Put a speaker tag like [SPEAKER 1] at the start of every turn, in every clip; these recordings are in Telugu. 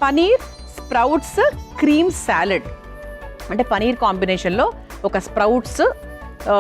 [SPEAKER 1] Paneer sprouts cream salad. అంటే పనీర్ కాంబినేషన్లో ఒక స్ప్రౌట్స్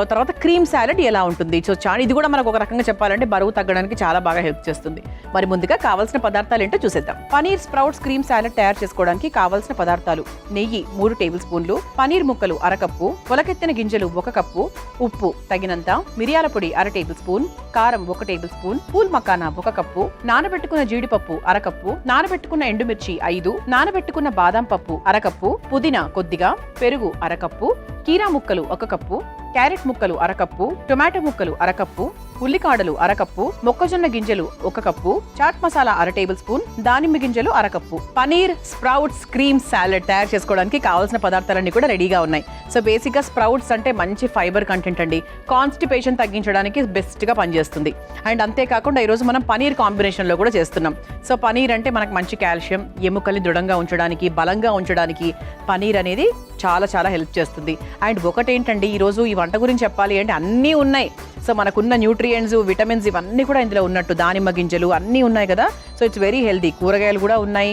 [SPEAKER 1] తర్వాత క్రీమ్ సాలెడ్ ఎలా ఉంటుంది. సో ఇది కూడా మనకు ఒక రకంగా చెప్పాలంటే బరువు తగ్గడానికి చాలా బాగా హెల్ప్ చేస్తుంది. మరి ముందుగా కావాల్సిన పదార్థాలు ఏంటో చూసేద్దాం. పనీర్ స్ప్రౌట్స్ క్రీమ్ సాలెడ్ తయారు చేసుకోవడానికి కావాల్సిన పదార్థాలు: నెయ్యి 3 టేబుల్ స్పూన్లు, పనీర్ ముక్కలు 1 కప్పు, మొలకెత్తిన గింజలు 1 కప్పు, ఉప్పు తగినంత, మిరియాల పొడి 1/2 టేబుల్ స్పూన్, కారం 1 table spoon, pool makhana 1 cup, నానబెట్టుకున్న జీడిపప్పు 1 కప్పు, నానబెట్టుకున్న ఎండుమిర్చి 5, నానబెట్టుకున్న బాదం పప్పు 1 కప్పు, పుదీనా కొద్దిగా, పెరుగు 1 కప్పు, కీరా ముక్కలు 1 కప్పు, క్యారెట్ ముక్కలు 1 కప్పు, టొమాటో ముక్కలు 1 కప్పు, ఉల్లికాడలు 1 కప్పు, మొక్కజొన్న గింజలు 1 cup, chaat masala 1/2 tablespoon, దానిమ్మ గింజలు 1 cup. Paneer sprouts cream salad తయారు చేసుకోవడానికి కావాల్సిన పదార్థాలన్నీ కూడా రెడీగా ఉన్నాయి. సో బేసిక్గా స్ప్రౌట్స్ అంటే మంచి ఫైబర్ కంటెంట్ అండి, కాన్స్టిపేషన్ తగ్గించడానికి బెస్ట్గా పనిచేస్తుంది. అండ్ అంతేకాకుండా ఈరోజు మనం పనీర్ కాంబినేషన్లో కూడా చేస్తున్నాం. సో పనీర్ అంటే మనకు మంచి కాల్షియం, ఎముకల్ని దృఢంగా ఉంచడానికి, బలంగా ఉంచడానికి పనీర్ అనేది చాలా చాలా హెల్ప్ చేస్తుంది. అండ్ ఒకటేంటండి, ఈరోజు ఈ వంట గురించి చెప్పాలి అంటే అన్నీ ఉన్నాయి. సో మనకున్న న్యూట్రియంట్స్, విటమిన్స్ ఇవన్నీ కూడా ఇందులో ఉన్నట్టు, దానిమ్మ గింజలు అన్నీ ఉన్నాయి కదా. So it's very healthy. కూరగాయలు కూడా ఉన్నాయి,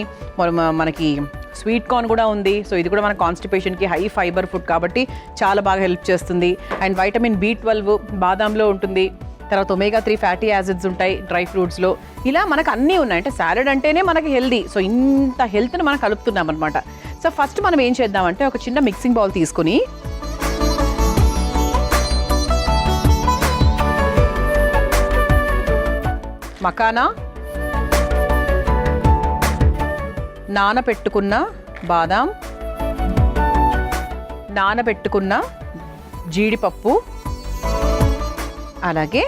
[SPEAKER 1] మనకి స్వీట్ కార్న్ కూడా ఉంది. సో ఇది కూడా మన కాన్స్టిపేషన్కి హై ఫైబర్ ఫుడ్ కాబట్టి చాలా బాగా హెల్ప్ చేస్తుంది. అండ్ వైటమిన్ B12 బాదాంలో ఉంటుంది. తర్వాత omega-3 ఫ్యాటీ యాసిడ్స్ ఉంటాయి డ్రై ఫ్రూట్స్లో. ఇలా మనకు అన్నీ ఉన్నాయి. అంటే సాలెడ్ అంటేనే మనకి హెల్దీ. సో ఇంత హెల్త్ని మనం కలుపుతున్నాం అనమాట. సో ఫస్ట్ మనం ఏం చేద్దామంటే ఒక చిన్న మిక్సింగ్ బౌల్ తీసుకుని మకానా, నానబెట్టుకున్న బాదాం, నానబెట్టుకున్న జీడిపప్పు, అలాగే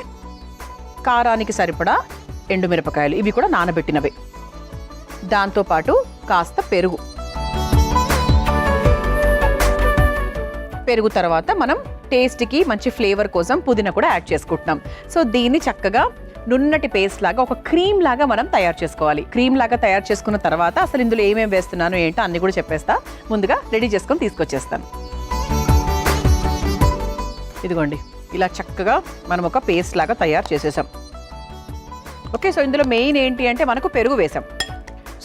[SPEAKER 1] కారానికి సరిపడా ఎండుమిరపకాయలు, ఇవి కూడా నానబెట్టినవే. దాంతోపాటు కాస్త పెరుగు. పెరుగు తర్వాత మనం టేస్ట్కి మంచి ఫ్లేవర్ కోసం పుదీనా కూడా యాడ్ చేసుకుంటున్నాం. సో దీన్ని చక్కగా నున్నటి పేస్ట్ లాగా, ఒక క్రీమ్ లాగా మనం తయారు చేసుకోవాలి. క్రీమ్ లాగా తయారు చేసుకున్న తర్వాత అసలు ఇందులో ఏమేమి వేస్తున్నాను ఏంటో అన్ని కూడా చెప్పేస్తా. ముందుగా రెడీ చేసుకొని తీసుకొచ్చేస్తాను. ఇదిగోండి, ఇలా చక్కగా మనం ఒక పేస్ట్ లాగా తయారు చేసేసాం. ఓకే, సో ఇందులో మెయిన్ ఏంటి అంటే మనకు పెరుగు వేసాం.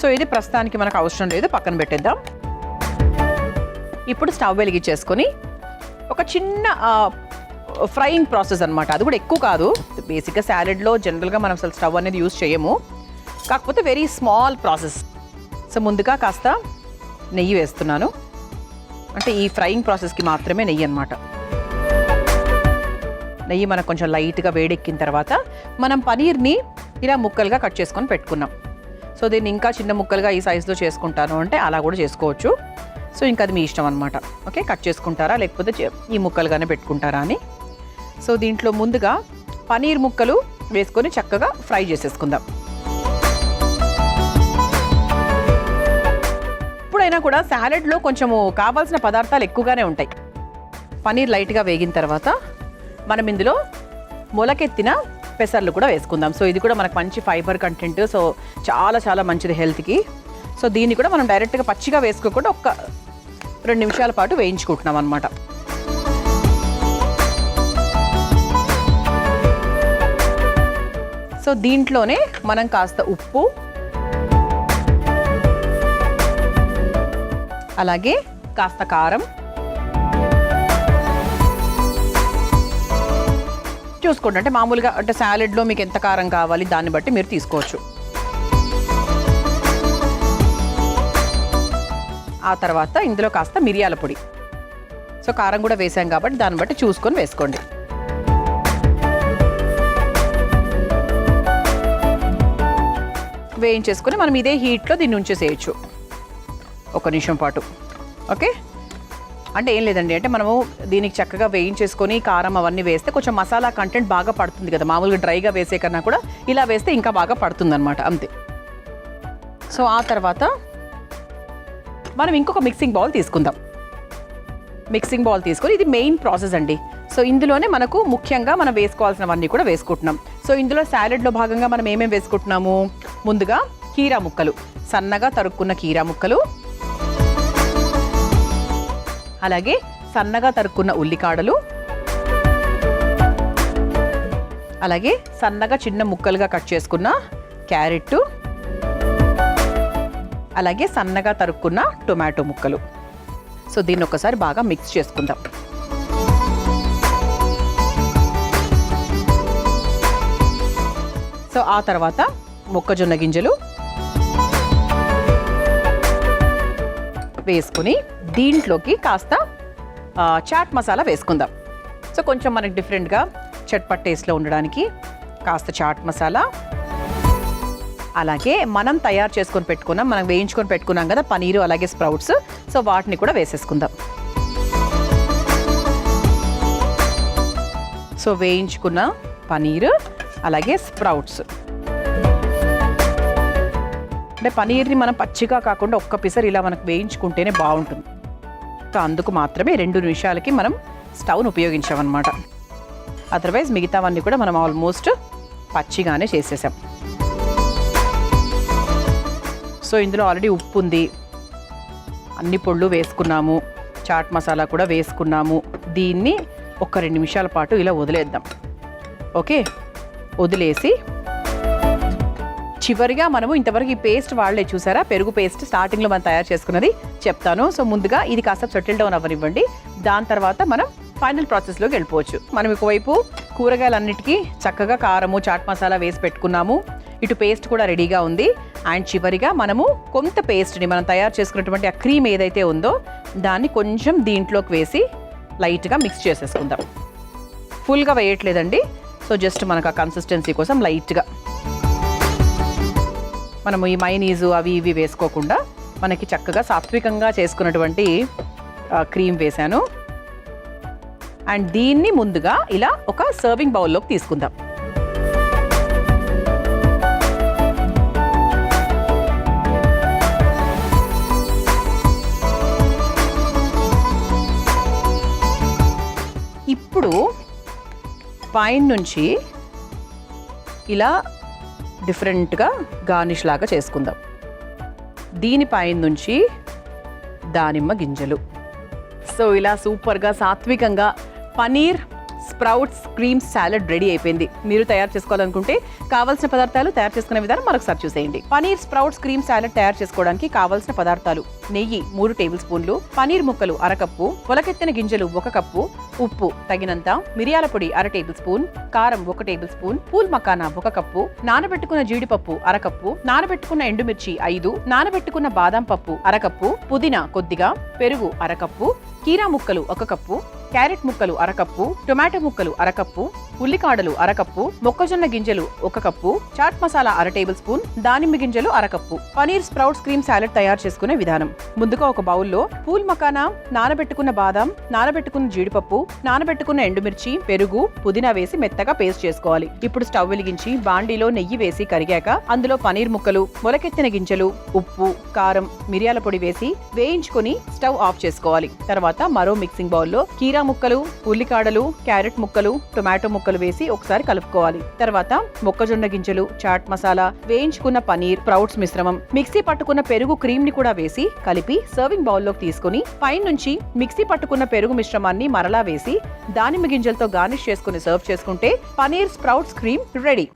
[SPEAKER 1] సో ఇది ప్రస్తుతానికి మనకు అవసరం లేదు, పక్కన పెట్టేద్దాం. ఇప్పుడు స్టవ్ వెలిగించేసుకొని ఒక చిన్న ఫ్రైయింగ్ ప్రాసెస్ అనమాట. అది కూడా ఎక్కువ కాదు. బేసిక్గా సాలెడ్లో జనరల్గా మనం అసలు స్టవ్ అనేది యూజ్ చేయము, కాకపోతే వెరీ స్మాల్ ప్రాసెస్. సో ముందుగా కాస్త నెయ్యి వేస్తున్నాను. అంటే ఈ ఫ్రైయింగ్ ప్రాసెస్కి మాత్రమే నెయ్యి అనమాట. నెయ్యి మనకు కొంచెం లైట్గా వేడెక్కిన తర్వాత మనం పనీర్ని ఇలా ముక్కలుగా కట్ చేసుకొని పెట్టుకున్నాం. సో దీన్ని ఇంకా చిన్న ముక్కలుగా ఈ సైజులో చేసుకుంటాను అంటే అలా కూడా చేసుకోవచ్చు. సో ఇంకా అది మీ ఇష్టం అనమాట. ఓకే, కట్ చేసుకుంటారా లేకపోతే ఈ ముక్కలుగానే పెట్టుకుంటారా అని. సో దీంట్లో ముందుగా పనీర్ ముక్కలు వేసుకొని చక్కగా ఫ్రై చేసేసుకుందాం. ఇప్పుడైనా కూడా సాలెడ్లో కొంచెము కావాల్సిన పదార్థాలు ఎక్కువగానే ఉంటాయి. పనీర్ లైట్గా వేగిన తర్వాత మనం ఇందులో మొలకెత్తిన పెసర్లు కూడా వేసుకుందాం. సో ఇది కూడా మనకు మంచి ఫైబర్ కంటెంట్. సో చాలా చాలా మంచిది హెల్త్కి. సో దీన్ని కూడా మనం డైరెక్ట్గా పచ్చిగా వేసుకోకుండా ఒక 2 నిమిషాల పాటు వేయించుకుంటున్నాం అనమాట. సో దీంట్లోనే మనం కాస్త ఉప్పు, అలాగే కాస్త కారం చూసుకోండి. అంటే మామూలుగా అంటే సాలెడ్లో మీకు ఎంత కారం కావాలి దాన్ని బట్టి మీరు తీసుకోవచ్చు. ఆ తర్వాత ఇందులో కాస్త మిరియాల పొడి. సో కారం కూడా వేసాం కాబట్టి దాన్ని బట్టి చూసుకొని వేసుకోండి. వేయించేసుకొని మనం ఇదే హీట్లో దీన్ని ఉంచేసేయచ్చు 1 నిమిషం పాటు. ఓకే, అంటే ఏం లేదండి, అంటే మనము దీనికి చక్కగా వేయించేసుకొని కారం అవన్నీ వేస్తే కొంచెం మసాలా కంటెంట్ బాగా పడుతుంది కదా. మామూలుగా డ్రైగా వేసే కన్నా కూడా ఇలా వేస్తే ఇంకా బాగా పడుతుంది అనమాట, అంతే. సో ఆ తర్వాత మనం ఇంకొక మిక్సింగ్ బౌల్ తీసుకుందాం. మిక్సింగ్ బౌల్ తీసుకొని ఇది మెయిన్ ప్రాసెస్ అండి. సో ఇందులోనే మనకు ముఖ్యంగా మనం వేసుకోవాల్సినవన్నీ కూడా వేసుకుంటున్నాం. సో ఇందులో సాలెడ్లో భాగంగా మనం ఏమేమి వేసుకుంటున్నాము? ముందుగా కీరా ముక్కలు, సన్నగా తరుక్కున్న కీరా ముక్కలు, అలాగే సన్నగా తరుక్కున్న ఉల్లికాడలు, అలాగే సన్నగా చిన్న ముక్కలుగా కట్ చేసుకున్న క్యారెట్, అలాగే సన్నగా తరుక్కున్న టొమాటో ముక్కలు. సో దీన్ని ఒకసారి బాగా మిక్స్ చేసుకుందాం. సో ఆ తర్వాత మొక్కజొన్న గింజలు వేసుకుని దీంట్లోకి కాస్త చాట్ మసాలా వేసుకుందాం. సో కొంచెం మనకి డిఫరెంట్గా చట్పట్ టేస్ట్లో ఉండడానికి కాస్త చాట్ మసాలా, అలాగే మనం తయారు చేసుకొని పెట్టుకున్నాం, మనం వేయించుకొని పెట్టుకున్నాం కదా పనీరు అలాగే స్ప్రౌట్స్. సో వాటిని కూడా వేసేసుకుందాం. సో వేయించుకున్న పనీరు అలాగే స్ప్రౌట్స్. అంటే పనీర్ని మనం పచ్చిగా కాకుండా ఒక్క పిసర్ ఇలా మనకు వేయించుకుంటేనే బాగుంటుంది. సో అందుకు మాత్రమే 2 నిమిషాలకి మనం స్టవ్ను ఉపయోగించామన్నమాట. అదర్వైజ్ మిగతావన్నీ కూడా మనం ఆల్మోస్ట్ పచ్చిగానే చేసేసాం. సో ఇందులో ఆల్రెడీ ఉప్పు ఉంది, అన్ని పొళ్ళు వేసుకున్నాము, చాట్ మసాలా కూడా వేసుకున్నాము. దీన్ని ఒక 2 నిమిషాల పాటు ఇలా వదిలేద్దాం. ఓకే, వదిలేసి చివరిగా మనము ఇంతవరకు ఈ పేస్ట్ వాళ్ళే చూసారా, పెరుగు పేస్ట్ స్టార్టింగ్లో మనం తయారు చేసుకున్నది చెప్తాను. సో ముందుగా ఇది కాస్త సెటిల్ డౌన్ అవ్వనివ్వండి. దాని తర్వాత మనం ఫైనల్ ప్రాసెస్లోకి వెళ్ళిపోవచ్చు. మనం ఒకవైపు కూరగాయలన్నిటికీ చక్కగా కారము చాట్ మసాలా వేసి పెట్టుకున్నాము, ఇటు పేస్ట్ కూడా రెడీగా ఉంది. అండ్ చివరిగా మనము కొంత పేస్ట్ని మనం తయారు చేసుకున్నటువంటి ఆ క్రీమ్ ఏదైతే ఉందో దాన్ని కొంచెం దీంట్లోకి వేసి లైట్గా మిక్స్ చేసేసుకుందాం. ఫుల్గా వేయట్లేదండి. సో జస్ట్ మనకు ఆ కన్సిస్టెన్సీ కోసం లైట్గా మనము ఈ మైనీజు అవి ఇవి వేసుకోకుండా మనకి చక్కగా సాత్వికంగా చేసుకున్నటువంటి క్రీమ్ వేశాను. అండ్ దీన్ని ముందుగా ఇలా ఒక సర్వింగ్ బౌల్లోకి తీసుకుందాం. ఇప్పుడు పైన నుంచి ఇలా డిఫరెంట్గా గార్నిష్ లాగా చేసుకుందాం. దీనిపైన నుంచి దానిమ్మ గింజలు. సో ఇలా సూపర్గా సాత్వికంగా paneer sprouts cream salad ready అయిపోయింది. మీరు తయారు చేసుకోవాలనుకుంటే కావాల్సిన పదార్థాలు, తయారు చేసుకునే విధానం మరొకసారి చూసేయండి. పనీర్ స్ప్రౌట్స్ క్రీమ్ సాలడ్ తయారు చేసుకోవడానికి కావాల్సిన పదార్థాలు: నెయ్యి 3 టేబుల్ స్పూన్లు, పనీర్ ముక్కలు 1/2 కప్పు, మొలకెత్తిన గింజలు 1 కప్పు, ఉప్పు తగినంత, మిరియాల పొడి 1/2 టేబుల్ స్పూన్, కారం 1 table spoon, pool makhana 1 cup, నానబెట్టుకున్న జీడిపప్పు 1/2 కప్పు, నానబెట్టుకున్న ఎండుమిర్చి 5, నానబెట్టుకున్న బాదం పప్పు 1/2 కప్పు, పుదీనా కొద్దిగా, పెరుగు 1/2 కప్పు, కీరా ముక్కలు 1 కప్పు, క్యారెట్ ముక్కలు 1/2 కప్పు, టొమాటో ముక్కలు 1/2 కప్పు, ఉల్లికాడలు 1/2 కప్పు, మొక్కజొన్న గింజలు 1 cup, chaat masala 1/2 tablespoon, దానిమ్మ గింజలు 1/2 cup. Paneer sprouts cream salad తయారు చేసుకునే విధానం: ముందుగా ఒక బౌల్లో పూల్ మకానా, నానబెట్టుకున్న బాదం, నానబెట్టుకున్న జీడిపప్పు, నానబెట్టుకున్న ఎండుమిర్చి, పెరుగు, పుదీనా వేసి మెత్తగా పేస్ట్ చేసుకోవాలి. ఇప్పుడు స్టవ్ వెలిగించి బాండీలో నెయ్యి వేసి కరిగాక అందులో పనీర్ ముక్కలు, మొలకెత్తిన గింజలు, ఉప్పు, కారం, మిరియాల పొడి వేసి వేయించుకొని స్టవ్ ఆఫ్ చేసుకోవాలి. తర్వాత మరో మిక్సింగ్ బౌల్లో కీరా ముక్కలు, ఉల్లికాడలు, క్యారెట్ ముక్కలు, టొమాటో ముక్కలు వేసి ఒకసారి కలుపుకోవాలి. తర్వాత మొక్కజొన్న గింజలు, చాట్ మసాలా, వేయించుకున్న పనీర్ స్ప్రౌట్స్ మిశ్రమం, మిక్సీ పట్టుకున్న పెరుగు క్రీమ్ ని కూడా వేసి కలిపి సర్వింగ్ బౌల్లోకి తీసుకుని పైనుంచి మిక్సీ పట్టుకున్న పెరుగు మిశ్రమాన్ని మరలా వేసి దానిమ్మ గింజలతో గార్నిష్ చేసుకుని సర్వ్ చేసుకుంటే పనీర్ స్ప్రౌట్స్ క్రీమ్ రెడీ.